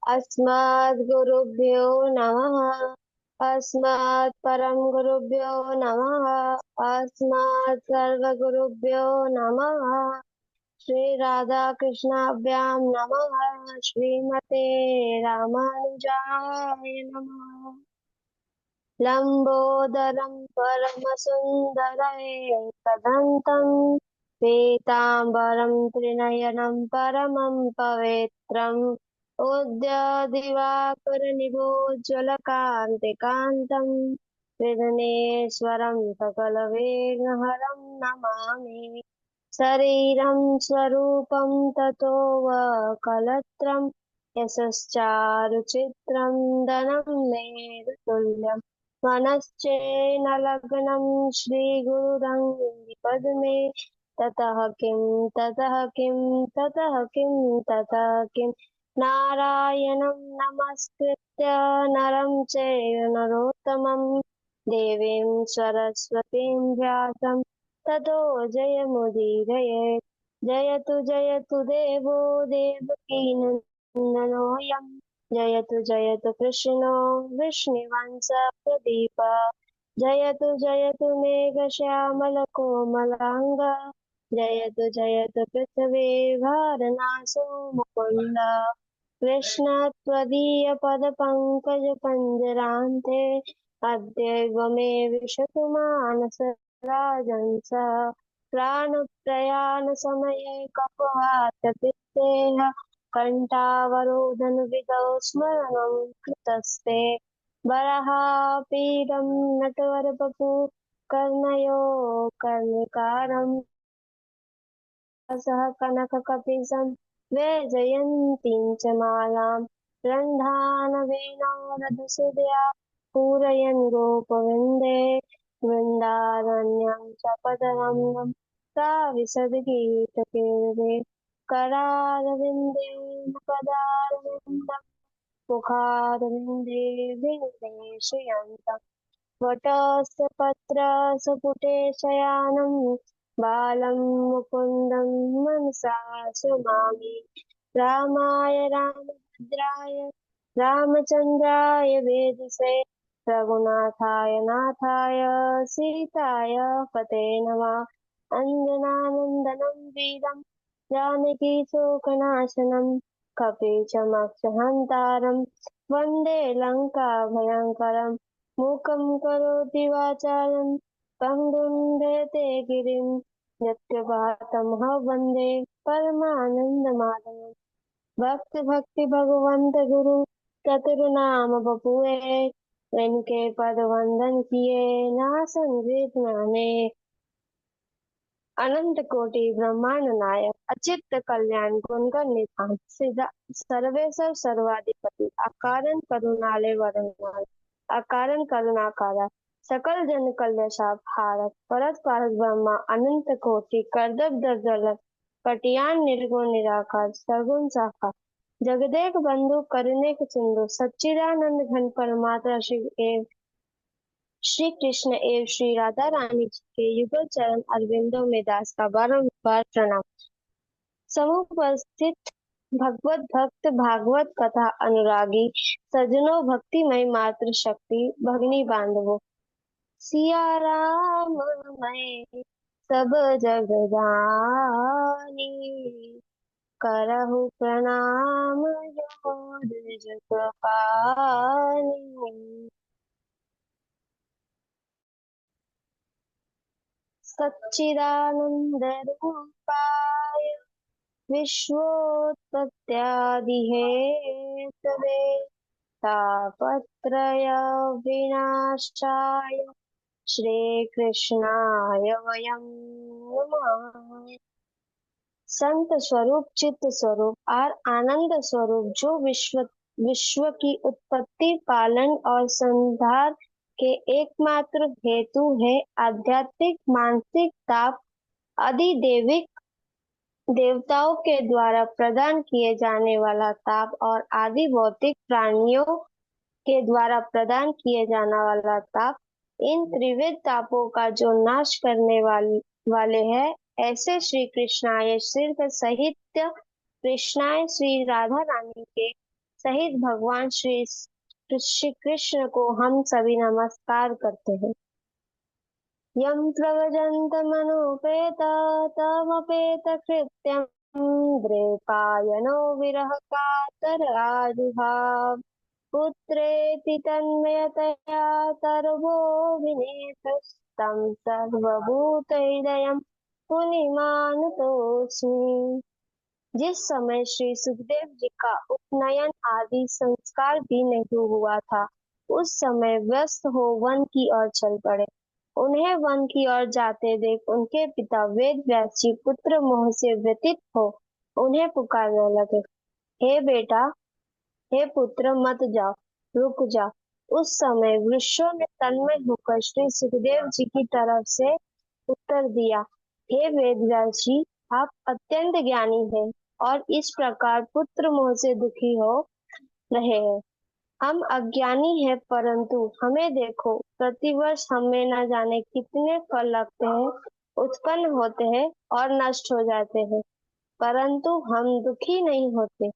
अस्मद् गुरुभ्यो नमः। अस्मत् परम गुरुभ्यो नमः। अस्मत् सर्वगुरुभ्यो नमः। श्री राधा कृष्णाभ्यां नमः। श्रीमते रामानुजाय नमः। लंबोदरं परमसुन्दरैकदन्तं पीताम्बरं त्रिनयनं परमं पवित्रम् उद्यदिवाकरनिभोज्ज्वलकान्तिकान्तं हृदनेश्वरं सकलविघ्नहरं नमामि। शरीरं स्वरूपं ततो कलत्रं यशश्चारुचित्रं दनं मेरुतुल्यम् मनश्चेनलग्नं श्रीगुरुरङ्गिपद्मे ततः किं ततः किं ततः किं ततः किं नारायणं नमस्कृत्य नरं चैव नरोत्तमं देवीं सरस्वतीं व्यासं ततो जयमुदीरये। जयतु देवो देवकीनन्दनोऽयं जयतु कृष्णो वृष्णिवंशः प्रदीप। जयतु मेघश्यामलकोमलाङ्ग जयतु पृथिवी भारनाशो मुकुन्द। कृष्ण त्वदीयपदपङ्कजपञ्जरान्ते अद्यैव मे विशतु मानसराजंस। प्राणप्रयाणसमये कपवातपित्तेन कण्ठावरोधनविधौ स्मरणं कृतस्ते। वराहपीडं नटवरवपु कर्णयो कर्णिकारं सह कनककपिशं वैजयन्तीं च मालां रन्ध्रानवीनोरधसुधया पूरयन् गोपवृन्दे वृन्दारण्यं च पदरम्यं प्राविशद्गीतकीर्ते करारविन्देन पदारविन्दं मुखारविन्दे विनिवेशयन्तम् वटस्थपत्रसपुटे शयानं बालं मुकुन्दं मनसा स्मरामि। रामाय रामभद्राय रामचन्द्राय वेधसे रघुनाथाय नाथाय सीताय पते नमः। अञ्जनानन्दनं वीरं जानकीशोकनाशनं कपीशमक्षहन्तारं वन्दे लङ्काभयङ्करम्। मूकं करोति वाचालं पङ्गुं लयते गिरिं यत्कृपातमहं वन्दे परमानन्दमाधवम्। भक्ति भगवंत गुरु चतुर्नाम बपुए इनके पद वंदन किए नासं विघ्नाने। अनंत कोटि ब्रह्मांड नायक अचित कल्याण गुणगण निधान सर्वेश्वर सर्वाधिपति अकारण करुणालय वरदान अकारण करुणाकारा सकल जन कल्याण भारत परत भारत ब्रह्मा अनंत कोटि करदब दर्दल पटियान निर्गुण निराकार सगुण साकार जगदेक बंधु करुणेक सिंधु सच्चिदानंद घन परमात्मा श्री कृष्ण एवं श्री राधा रानी जी के युगल चरण अरविंदों में दास का बारंबार प्रणाम। समुपस्थित भगवत भक्त भागवत कथा अनुरागी सज्जनों भक्तिमय मात्र शक्ति भगनी बांधवों सिया राम मैं सब जग जानी करहु प्रणाम जोड़ जग पानी। सच्चिदानंद रूपाय विश्वोत्पत्त्यादिहेतवे तापत्रय विनाशाय श्रीकृष्णाय वयं नमः। संत स्वरूप चित्त स्वरूप और आनंद स्वरूप जो विश्व की उत्पत्ति पालन और संहार के एकमात्र हेतु है आध्यात्मिक मानसिक ताप आदि देवताओं के द्वारा प्रदान किए जाने वाला ताप और आदि भौतिक प्राणियों के द्वारा प्रदान किए जाने वाला ताप इन त्रिविध तापों का जो नाश करने वाले हैं ऐसे श्री कृष्णाय सिर्फ साहित्य कृष्णाय श्री राधा रानी के सहित भगवान श्री कृष्ण को हम सभी नमस्कार करते हैं। यं प्रव्रजन्तमनुपेत तमपेत कृत्यं द्वैपायनो विरह कातराजुहाव पुत्रेति तन्मयतया सर्वोऽभिनेतस्तं सर्वभूतहृदयं मुनिमानतोऽस्मि। जिस समय श्री सुखदेव जी का उपनयन आदि संस्कार भी नहीं हुआ था, उस समय व्यस्त हो वन की ओर चल पड़े। उन्हें वन की ओर जाते देख उनके पिता वेद व्यास जी पुत्र मोह से व्यतीत हो उन्हें पुकारने लगे, हे बेटा, हे पुत्र, मत जाओ, रुक जाओ। उस समय वृक्षों ने तन्मय होकर श्री सुखदेव जी की तरफ से उत्तर दिया, हे वेदव्यास जी, आप अत्यंत ज्ञानी हैं और इस प्रकार पुत्र मोह से दुखी हो रहे हैं। हम अज्ञानी हैं, परंतु हमें देखो, प्रतिवर्ष हमें न जाने कितने फल लगते हैं, उत्पन्न होते हैं और नष्ट हो जाते हैं, परंतु हम दुखी नहीं होते।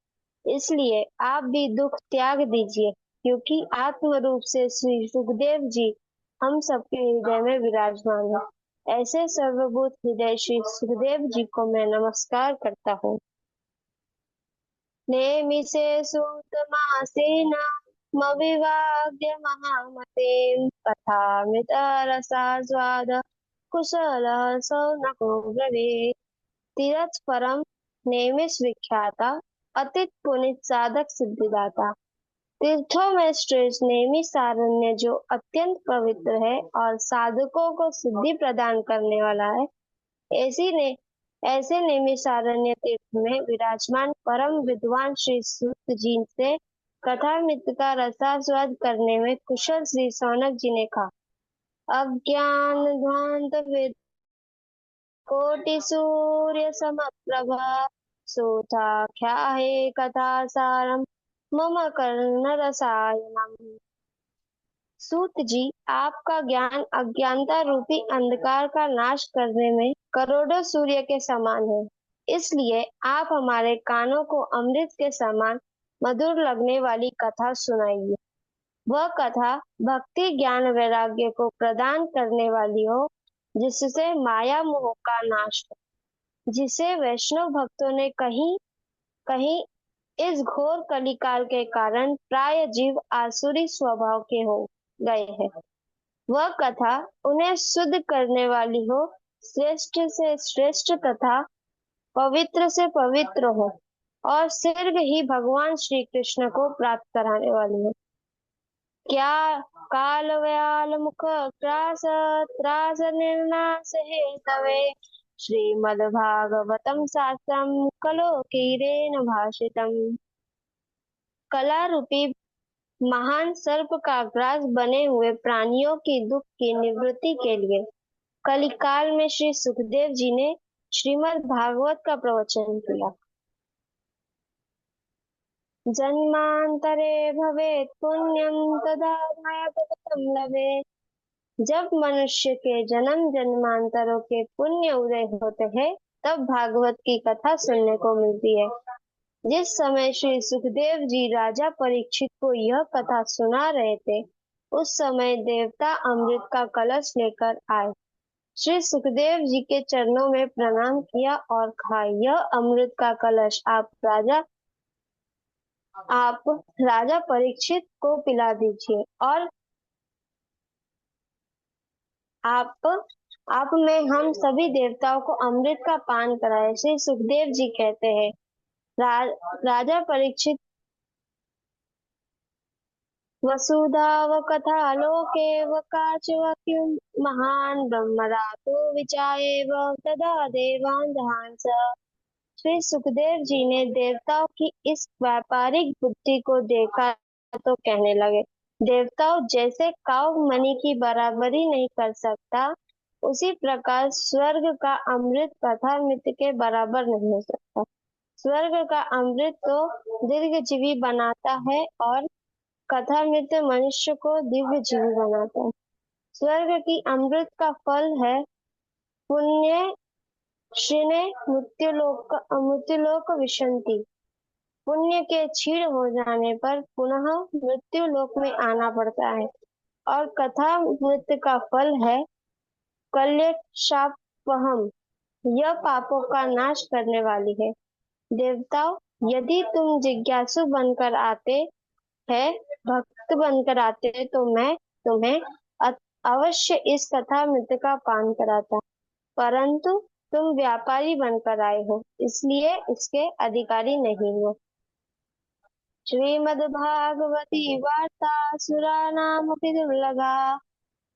इसलिए आप भी दुख त्याग दीजिए, क्योंकि आत्म रूप से श्री सुखदेव जी हम सबके हृदय में विराजमान है। ऐसे सर्वभूत हृदय श्री सुखदेव जी को मैं नमस्कार करता हूँ। नेमिषे सूतमासेन मविवाद्य महामतिं कथामृतरसास्वाद कुशलः सौनको ब्रवीत्। तीरथ परम नेमिष विख्याता अतीत पुनित साधक सिद्धिदाता। तीर्थों में श्रेष्ठ नेमि सारण्य जो अत्यंत पवित्र है और साधकों को सिद्धि प्रदान करने वाला है, ऐसे नैमिषारण्य तीर्थ में विराजमान परम विद्वान श्री सूत जी से कथामृत का रसास्वाद करने में कुशल श्री सौनक जी ने कहा, अज्ञान ध्वांत वेद कोटि सूर्य समप्रभा सोताख्याहे कथा सारम मम कर्ण रसायनम। सूत जी, आपका ज्ञान अज्ञानता रूपी अंधकार का नाश करने में करोड़ों सूर्य के समान है। इसलिए आप हमारे कानों को अमृत के समान मधुर लगने वाली कथा सुनाइए। वह कथा भक्ति ज्ञान वैराग्य को प्रदान करने वाली हो, जिससे माया मोह का नाश हो, जिसे वैष्णव भक्तों ने कहीं कहीं इस घोर कलिकाल के कारण प्राय जीव आसुरी स्वभाव के हो गए हैं। वह कथा उन्हें शुद्ध करने वाली हो, श्रेष्ठ से श्रेष्ठ तथा पवित्र से पवित्र हो और शीघ्र ही भगवान श्री कृष्ण को प्राप्त कराने वाली हो। क्या काल व्याल मुख त्रास त्रास निर्नाश हेतवे श्रीमद्भागवतम शास्त्रम कलो कीरेन भाषितम। कला रूपी महान सर्प का ग्रास बने हुए प्राणियों की दुख की निवृत्ति के लिए कलिकाल में श्री सुखदेव जी ने श्रीमद् भागवत का प्रवचन किया। जन्मांतरे भवेत् पुण्यं तदा भगवतं लभेत्। जब मनुष्य के जन्म जन्मांतरों के पुण्य उदय होते हैं, तब भागवत की कथा सुनने को मिलती है। जिस समय श्री सुखदेव जी राजा परीक्षित को यह कथा सुना रहे थे, उस समय देवता अमृत का कलश लेकर आए। श्री सुखदेव जी के चरणों में प्रणाम किया और कहा, यह अमृत का कलश आप राजा परीक्षित को पिला दीजिए और आप में हम सभी देवताओं को अमृत का पान कराए। श्री सुखदेव जी कहते हैं, राजा परीक्षित, वसुधावकथा लोके वकाचवाक्यं महान ब्रह्मरातो विचायेव तदा देवान् दहांस। श्री सुखदेव जी ने देवताओं की इस व्यापारिक बुद्धि को देखा तो कहने लगे, देवताओं जैसे काव मणि की बराबरी नहीं कर सकता, उसी प्रकार स्वर्ग का अमृत कथामृत के बराबर नहीं हो सकता। स्वर्ग का अमृत तो दीर्घजीवी बनाता है और कथामृत मनुष्य को दिव्यजीवी बनाता है। स्वर्ग की अमृत का फल है पुण्य श्रीने मृत्युलोक विशंति। पुण्य के क्षीण हो जाने पर पुनः मृत्यु लोक में आना पड़ता है। और कथा मृत्यु का फल है कल्यशापहम। यह पापों का नाश करने वाली है। देवताओं, यदि तुम जिज्ञासु बनकर आते हैं, भक्त बनकर आते तो मैं तुम्हें अवश्य इस कथा मृत का पान कराता, परंतु तुम व्यापारी बनकर आए हो, इसलिए इसके अधिकारी नहीं हो। श्रीमद्भागवती वार्ता सुरा नाम दुर्लभा।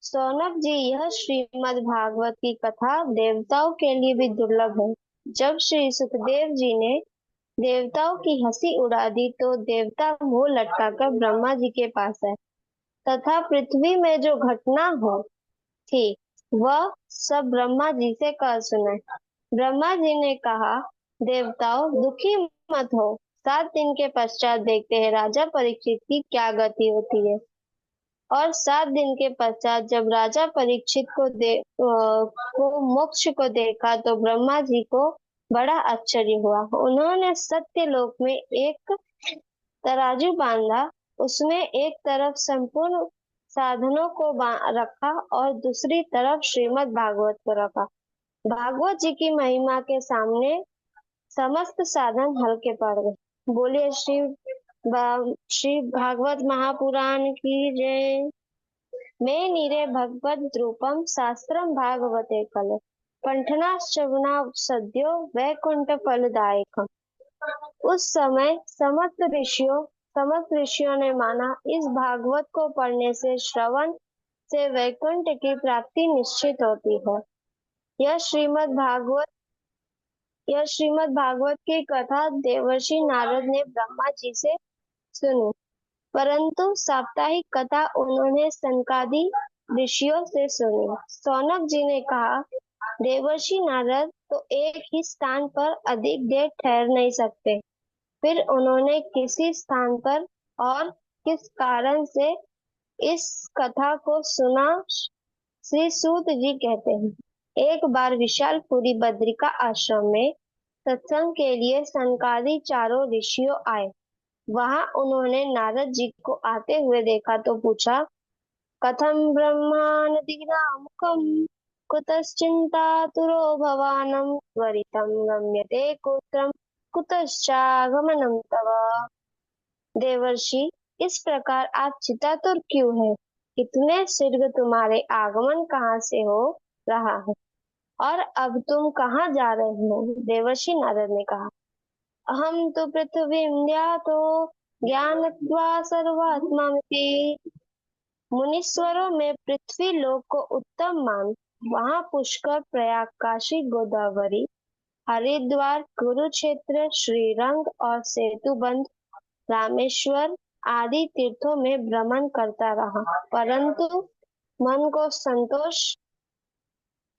सौनक जी, यह श्रीमद् भागवत की कथा देवताओं के लिए भी दुर्लभ है। जब श्री सुखदेव जी ने देवताओं की हंसी उड़ा दी तो देवता मुंह लटकाकर ब्रह्मा जी के पास आए तथा पृथ्वी में जो घटना हो थी वह सब ब्रह्मा जी से कह सुनाए। ब्रह्मा जी ने कहा, देवताओं दुखी मत हो। 7 दिन के पश्चात देखते हैं राजा परीक्षित की क्या गति होती है। और 7 दिन के पश्चात जब राजा परीक्षित को मोक्ष को देखा तो ब्रह्मा जी को बड़ा आश्चर्य हुआ। उन्होंने सत्यलोक में एक तराजू बांधा, उसमें एक तरफ संपूर्ण साधनों को रखा और दूसरी तरफ श्रीमद् भागवत को रखा। भागवत जी की महिमा के सामने समस्त साधन हल्के पड़ गए। बोलिए श्री भागवत महापुराण की जय। मैं नीरे भगवत रूपम शास्त्रम भागवते कल पंठना श्रवणा सद्यो वैकुंठ फलदायकम। उस समय समस्त ऋषियों ने माना, इस भागवत को पढ़ने से श्रवण से वैकुंठ की प्राप्ति निश्चित होती है। यह श्रीमद् भागवत यह श्रीमद् भागवत की कथा देवर्षि नारद ने ब्रह्मा जी से सुनी, परंतु साप्ताहिक कथा उन्होंने सनकादि ऋषियों से सुनी। सौनक जी ने कहा, देवर्षि नारद तो एक ही स्थान पर अधिक देर ठहर नहीं सकते। फिर उन्होंने किसी स्थान पर और किस कारण से इस कथा को सुना, श्री सूत जी कहते हैं। एक बार विशालपुरी बद्रिका आश्रम में सत्संग के लिए सनकादि चारों ऋषियों आए। वहां उन्होंने नारद जी को आते हुए देखा तो पूछा, कथम ब्रह्मानदीनामुखम कुतश्चिन्तातुरो भवानं त्वरितं गम्यते गोत्रं कुतश्चागमनं तव। देवर्षि, इस प्रकार आप चिंतातुर क्यों है? इतने शीघ्र तुम्हारे आगमन कहाँ से हो रहा है और अब तुम कहाँ जा रहे हो? देवर्षि नारद ने कहा, अहम तो पृथ्वीं यातो ज्ञानत्वा सर्वात्मामिति। मुनीश्वरों में पृथ्वी लोक को उत्तम मान, वहां पुष्कर, प्रयाग, काशी, गोदावरी, हरिद्वार, कुरुक्षेत्र, श्रीरंग और सेतुबंध, रामेश्वर आदि तीर्थों में भ्रमण करता रहा, परंतु मन को संतोष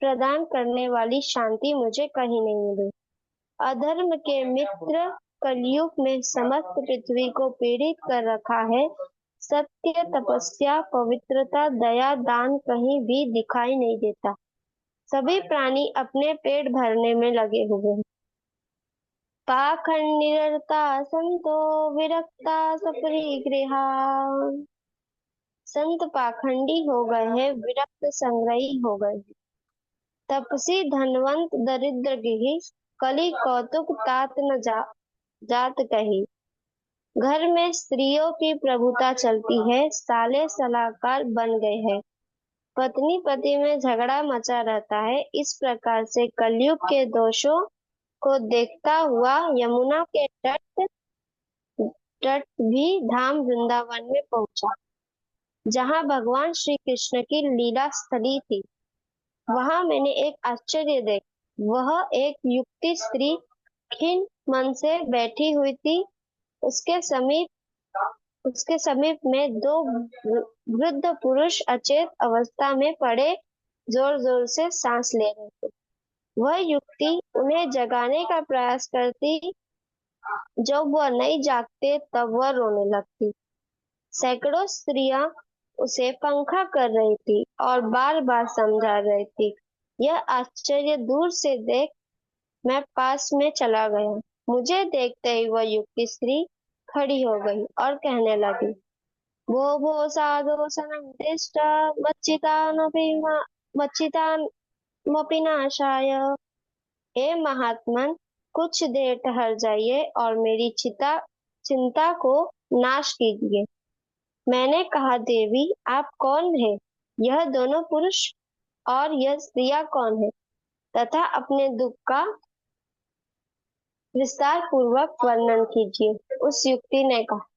प्रदान करने वाली शांति मुझे कहीं नहीं मिली। अधर्म के मित्र कलयुग में समस्त पृथ्वी को पीड़ित कर रखा है। सत्य, तपस्या, पवित्रता, दया, दान कहीं भी दिखाई नहीं देता। सभी प्राणी अपने पेट भरने में लगे हुए हैं। पाखंडिरता संतो विरक्ता सपरिग्रहा। संत पाखंडी हो गए हैं, विरक्त संग्रही हो गए हैं। तपसी धनवंत दरिद्र गिही, कली कौतुक तात न जात कही। घर में स्त्रियों की प्रभुता चलती है, साले सलाहकार बन गए हैं, पत्नी पति में झगड़ा मचा रहता है। इस प्रकार से कलयुग के दोषों को देखता हुआ यमुना के तट तट भी धाम वृंदावन में पहुंचा, जहां भगवान श्री कृष्ण की लीला स्थली थी। वहां मैंने एक आश्चर्य देखा। वह एक युक्ति स्त्री खिन्न मन से बैठी हुई थी। उसके समीप में दो वृद्ध पुरुष अचेत अवस्था में पड़े जोर जोर से सांस ले रहे थे। वह युक्ति उन्हें जगाने का प्रयास करती, जब वह नहीं जागते तब वह रोने लगती। सैकड़ों स्त्रियां उसे पंखा कर रही थी और बार बार समझा रही थी। यह आश्चर्य दूर से देख मैं पास में चला गया। मुझे देखते ही वह युक्ति स्त्री खड़ी हो गई और कहने लगी, भो भो साधो सनम दिष्ट मच्चितानपि नाशाय। हे महात्मन, कुछ देर ठहर जाइए और मेरी चिंता को नाश कीजिए। मैंने कहा, देवी आप कौन है? यह दोनों पुरुष और यह स्त्रियां कौन है? तथा अपने दुख का विस्तार पूर्वक वर्णन कीजिए। उस युक्ति ने कहा,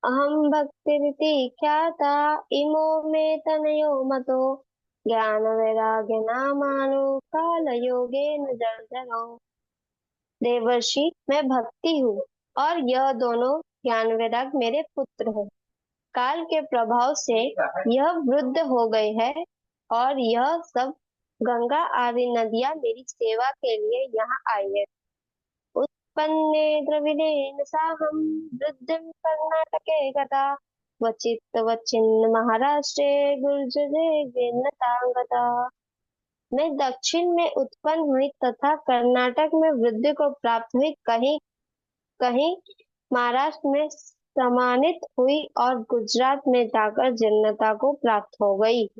अहम भक्तिरिति ख्याता इमो मे तनयो मतो ज्ञान वैराग्य नामानो काल योगेन जर्जरो। देवर्षि, मैं भक्ति हूँ और यह दोनों ज्ञान वैराग्य मेरे पुत्र हैं। काल के प्रभाव से यह वृद्ध हो गए हैं और यह सब गंगा आदि नदियां मेरी सेवा के लिए यहाँ आई है। उत्पन्ने द्रविडेन साहं वृद्धिं कर्णाटके गता क्वचित् महाराष्ट्रे गुर्जरे गता। मैं दक्षिण में उत्पन्न हुई तथा कर्नाटक में वृद्धि को प्राप्त हुई, कहीं कहीं महाराष्ट्र में सम्मानित हुई और गुजरात में जाकर जन्नता को प्राप्त हो गई।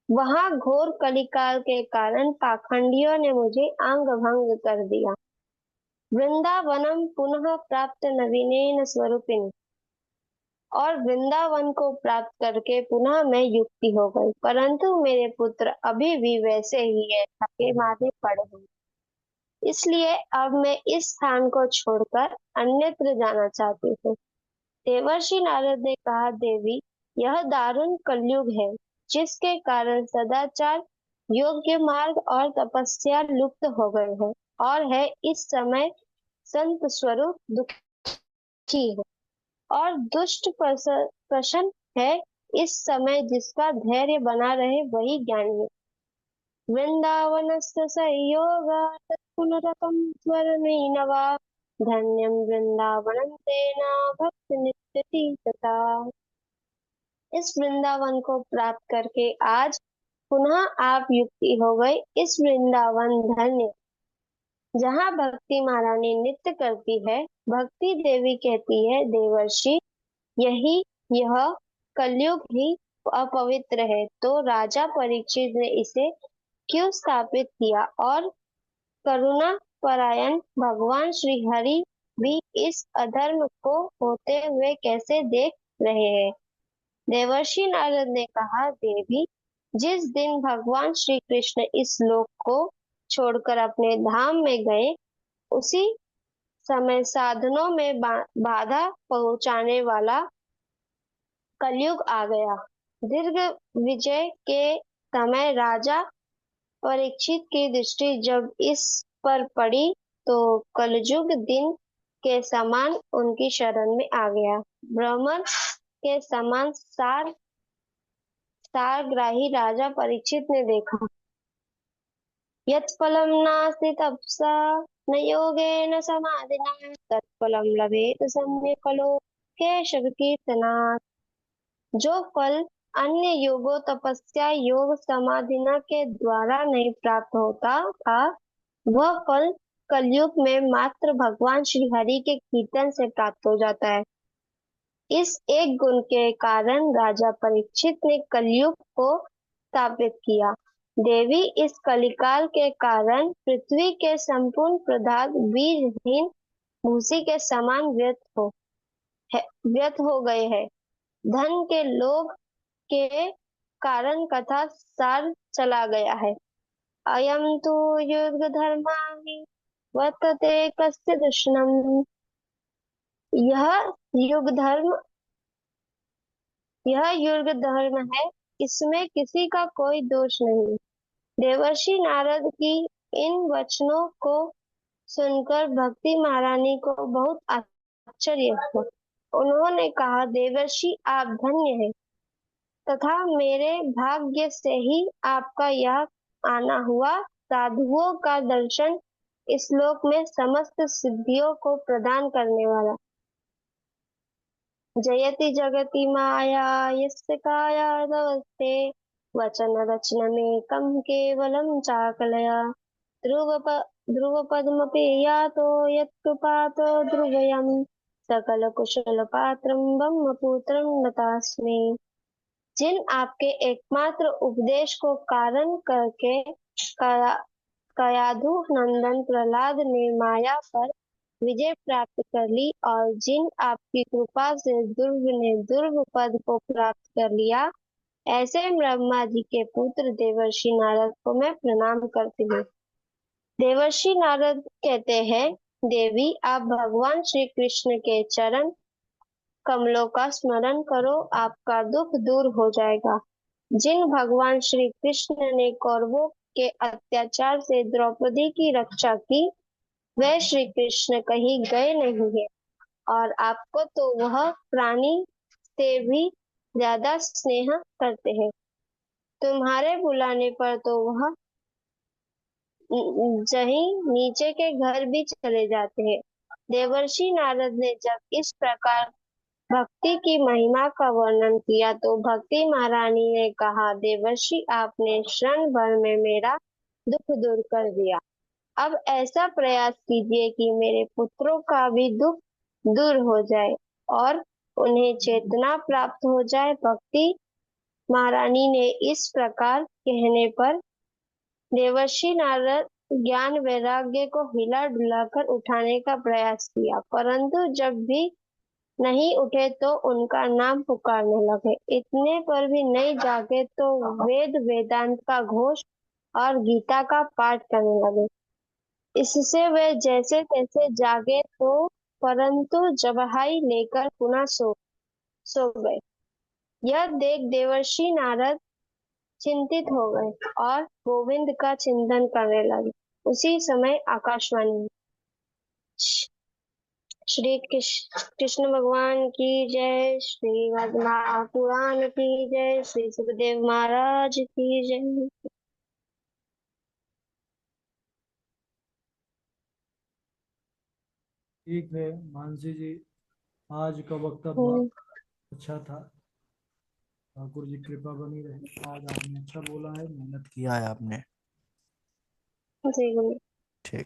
वहां घोर कलिकाल के कारण पाखंडियों ने मुझे अंग भंग कर दिया। वृंदावनम पुनः प्राप्त नवीनेन स्वरूपिणी। और वृंदावन को प्राप्त करके पुनः मैं युक्ति हो गई, परंतु मेरे पुत्र अभी भी वैसे ही है, थके मारे पड़े हैं। इसलिए अब मैं इस स्थान को छोड़कर अन्यत्र जाना चाहती हूँ। देवर्षि नारद ने कहा, देवी यह दारुण कलयुग है, जिसके कारण सदाचार, योग्य मार्ग और तपस्या लुप्त हो गए हैं और है इस समय संत स्वरूप दुखी है और दुष्ट प्रसन्न है। इस समय जिसका धैर्य बना रहे वही ज्ञानी है। वृंदावनस्य संयोगात् पुनरपि स्मरणीनवा धन्यं वृंदावनं तेन भक्ति नित्यति तथा। इस वृंदावन को प्राप्त करके आज पुनः आप युक्ति हो गए। इस वृंदावन धन्य, जहाँ भक्ति महारानी नित्य करती है। भक्ति देवी कहती है, देवर्षि यह कलयुग ही अपवित्र है, तो राजा परीक्षित ने इसे क्यों स्थापित किया और करुणा परायण भगवान श्री हरि भी इस अधर्म को होते हुए कैसे देख रहे हैं? देवर्षि नारद ने कहा, देवी जिस दिन भगवान श्री कृष्ण इस लोक को छोड़कर अपने धाम में गए, उसी समय साधनों में बाधा पहुंचाने वाला कलयुग आ गया। दीर्घ विजय के समय राजा परीक्षित की दृष्टि जब इस पर पड़ी तो कलयुग दिन के समान उनकी शरण में आ गया। ब्राह्मण के समान सारग्राही राजा परीक्षित ने देखा, यत्फलं नास्ति तपसा न योगेन समाधिना तत्फलं लभेत सम्यक् लोके केशव कीर्तनात्। जो फल अन्य योगों, तपस्या, योग, समाधिना के द्वारा नहीं प्राप्त होता था, वह फल कलयुग में मात्र भगवान श्री हरि के कीर्तन से प्राप्त हो जाता है। इस एक गुण के कारण राजा परीक्षित ने कलयुग को स्थापित किया। देवी इस कलिकाल के कारण पृथ्वी के संपूर्ण पदार्थ बीजहीन भूसी के समान व्यर्थ हो गए हैं। धन के लोभ के कारण कथा सार चला गया है। अयम तो युग धर्मा हि वर्तते कस्य दुष्णम। यह युग धर्म यह युग धर्म है, इसमें किसी का कोई दोष नहीं। देवर्षि नारद की इन वचनों को सुनकर भक्ति महारानी को बहुत आश्चर्य हुआ। उन्होंने कहा, देवर्षि आप धन्य हैं तथा मेरे भाग्य से ही आपका यह आना हुआ। साधुओं का दर्शन इस लोक में समस्त सिद्धियों को प्रदान करने वाला। जयति जगति माया यस्य कायादवस्थे वचन रचनमेकं केवलं चाकलया ध्रुव ध्रुव पद्मपि यातो यत्कृपातो ध्रुवयम् सकल कुशल पात्रं ब्रह्मपुत्रं नतास्मि। जिन आपके एकमात्र उपदेश को कारण करके कया- कयाधु नंदन प्रहलाद ने माया पर विजय प्राप्त कर ली और जिन आपकी कृपा से दुर्ग ने दुर्ग पद को प्राप्त कर लिया, ऐसे ब्रह्मा जी के पुत्र देवर्षि नारद को मैं प्रणाम करती हूँ। देवर्षि नारद कहते हैं, देवी आप भगवान श्री कृष्ण के चरण कमलों का स्मरण करो, आपका दुख दूर हो जाएगा। जिन भगवान श्री कृष्ण ने कौरवों के अत्याचार से द्रौपदी की रक्षा की, वह श्री कृष्ण कहीं गए नहीं है और आपको तो वह प्राणी से भी ज्यादा स्नेह करते हैं। तुम्हारे बुलाने पर तो वह जहीं नीचे के घर भी चले जाते हैं। देवर्षि नारद ने जब इस प्रकार भक्ति की महिमा का वर्णन किया तो भक्ति महारानी ने कहा, देवर्षि आपने क्षण भर में मेरा दुख दूर कर दिया। अब ऐसा प्रयास कीजिए कि मेरे पुत्रों का भी दुख दूर हो जाए और उन्हें चेतना प्राप्त हो जाए। भक्ति महारानी ने इस प्रकार कहने पर देवर्षि नारद ज्ञान वैराग्य को हिला डुलाकर उठाने का प्रयास किया, परंतु जब भी नहीं उठे तो उनका नाम पुकारने लगे। इतने पर भी नहीं जागे तो वेद वेदांत का घोष और गीता का पाठ करने लगे। इससे वे जैसे तैसे जागे तो, परंतु जबहाई लेकर पुनः सो गए। यह देख देवर्षि नारद चिंतित हो गए और गोविंद का चिंतन करने लगे। उसी समय आकाशवाणी हुई। श्री कृष्ण भगवान की जय, श्रीमद् महापुराण की जय, श्री सुखदेव महाराज की जय। ठीक है मानसी जी, आज का वक्तव्य बहुत हम्म, अच्छा था। ठाकुर जी कृपा बनी रहे। आज आपने अच्छा बोला है, मेहनत किया है आपने। जी गुरु। ठीक।